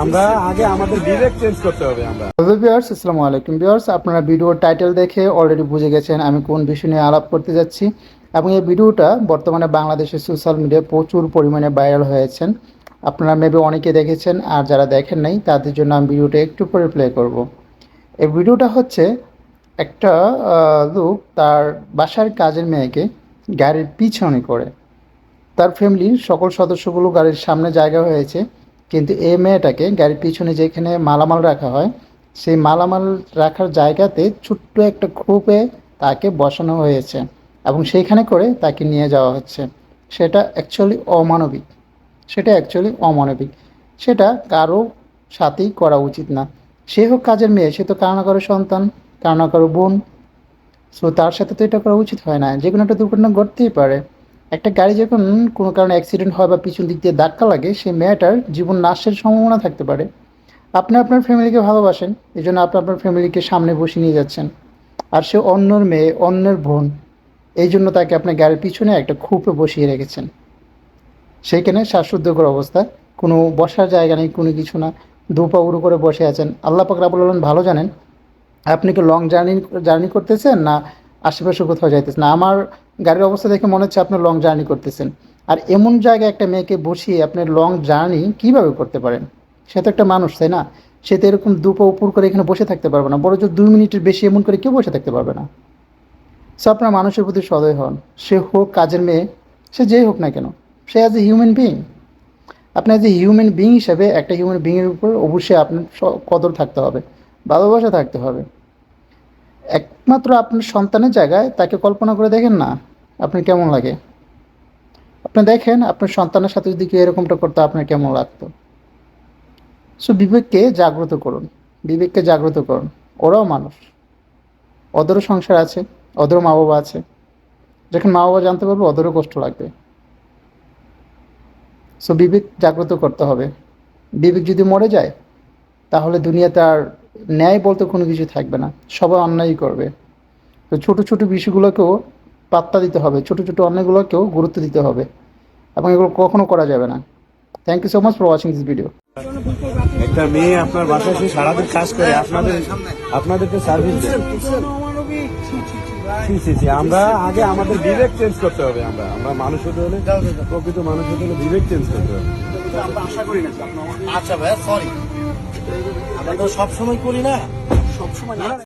আমরা আগে আমাদের বিবেক চেঞ্জ করতে হবে। হ্যালো ভিউয়ার্স, আসসালামু আলাইকুম ভিউয়ার্স। আপনারা ভিডিওর টাইটেল দেখে অলরেডি বুঝে গেছেন আমি কোন বিষয় নিয়ে আলাপ করতে যাচ্ছি, এবং এই ভিডিওটা বর্তমানে বাংলাদেশের সোশ্যাল মিডিয়ায় প্রচুর পরিমাণে ভাইরাল হয়েছেন। আপনারা মেবি অনেকে দেখেছেন, আর যারা দেখেন নাই তাদের জন্য আমি ভিডিওটা একটু পরে প্লে করব। এই ভিডিওটা হচ্ছে একটা লোক তার বাসার কাজের মেয়েকে গাড়ির পিছনে করে, তার ফ্যামিলির সকল সদস্যগুলো গাড়ির সামনে জায়গা হয়েছে, কিন্তু এই মেয়েটাকে গাড়ির পিছনে যেখানে মালামাল রাখা হয় সেই মালামাল রাখার জায়গাতে ছোট্ট একটা খোপে তাকে বসানো হয়েছে এবং সেইখানে করে তাকে নিয়ে যাওয়া হচ্ছে। সেটা অ্যাকচুয়ালি অমানবিক। সেটা কারো সাথেই করা উচিত না। সে হোক কাজের মেয়ে, সে তো কারো না কারো সন্তান, কারো না কারো বোন। সো তার সাথে তো এটা করা উচিত হয় না। যে কোনো একটা দুর্ঘটনা ঘটতেই পারে। একটা গাড়ি যখন কোনো কারণে অ্যাক্সিডেন্ট হয় বা পিছন দিক দিয়ে ধাক্কা লাগে, সেই মেয়েটার জীবন নাশের সম্ভাবনা থাকতে পারে। আপনি আপনার ফ্যামিলিকে ভালোবাসেন, এই জন্য আপনি আপনার ফ্যামিলিকে সামনে বসিয়ে নিয়ে যাচ্ছেন, আর সে অন্যর মেয়ে, অন্যের বোন, এই জন্য তাকে আপনার গাড়ির পিছনে একটা খোপে বসিয়ে রেখেছেন। সেইখানে শ্বাসরুদ্ধকর অবস্থা, কোনো বসার জায়গা নেই, কোনো কিছু না, দুপা উড়ু করে বসে আছেন। আল্লাহ পাক রাব্বুল আলামিন ভালো জানেন আপনি কি লং জার্নি করতেছেন না আশেপাশে কোথাও যাইতেছেন। না, আমার গাড়ির অবস্থা দেখে মনে হচ্ছে আপনি লং জার্নি করতেছেন। আর এমন জায়গায় একটা মেয়েকে বসিয়ে আপনি লং জার্নি কীভাবে করতে পারেন? সে তো একটা মানুষ, তাই না? সে তো এরকম দুপা উপর করে এখানে বসে থাকতে পারবে না, বড় জোর 2 মিনিটের বেশি এমন করে কেউ বসে থাকতে পারবে না। সো আপনার মানুষের প্রতি সদয় হন। সে হোক কাজের মেয়ে, সে যেই হোক না কেন, সে অ্যাজ এ হিউম্যান বিইং। আপনি অ্যাজ এ হিউম্যান বিইং হিসাবে একটা হিউম্যান বিইংয়ের উপর অবশ্যই আপনার কদর থাকতে হবে, ভালোবাসা থাকতে হবে। একমাত্র আপনার সন্তানের জায়গায় তাকে কল্পনা করে দেখেন না, আপনার কেমন লাগে? আপনি দেখেন আপনার সন্তানের সাথে যদি কেউ এরকমটা করতো আপনার কেমন লাগতো? সো বিবেককে জাগ্রত করুন। ওরাও মানুষ, ওদেরও সংসার আছে, ওদেরও মা বাবা আছে। যখন মা বাবা জানতে পারবে ওদেরও কষ্ট লাগবে। সো বিবেক জাগ্রত করতে হবে। বিবেক যদি মরে যায় তাহলে দুনিয়াতে আর ন্যায় বলতে কোনো কিছু থাকবে না, সবাই অন্যায়ই করবে। তো ছোটো ছোটো বিষয়গুলোকেও পাত্তা দিতে হবে, ছোটো ছোটো অন্যায়গুলোকেও গুরুত্ব দিতে হবে, এবং এগুলো কখনো করা যাবে না। Thank you so much for watching this video. একটা মেয়ে আপনার বাসায় সে সারাদিন কাজ করে আপনাদেরকে সার্ভিস দেয়। আমরা আগে আমাদের বিবেক চেঞ্জ করতে হবে। আমরা মানুষ হতে হলে, প্রকৃত মানুষ হতে হলে বিবেক চেঞ্জ করতে হবে। আমরা আশা করি না। আচ্ছা ভাইয়া, সরি, আমরা তো সবসময় করি না, সবসময় না।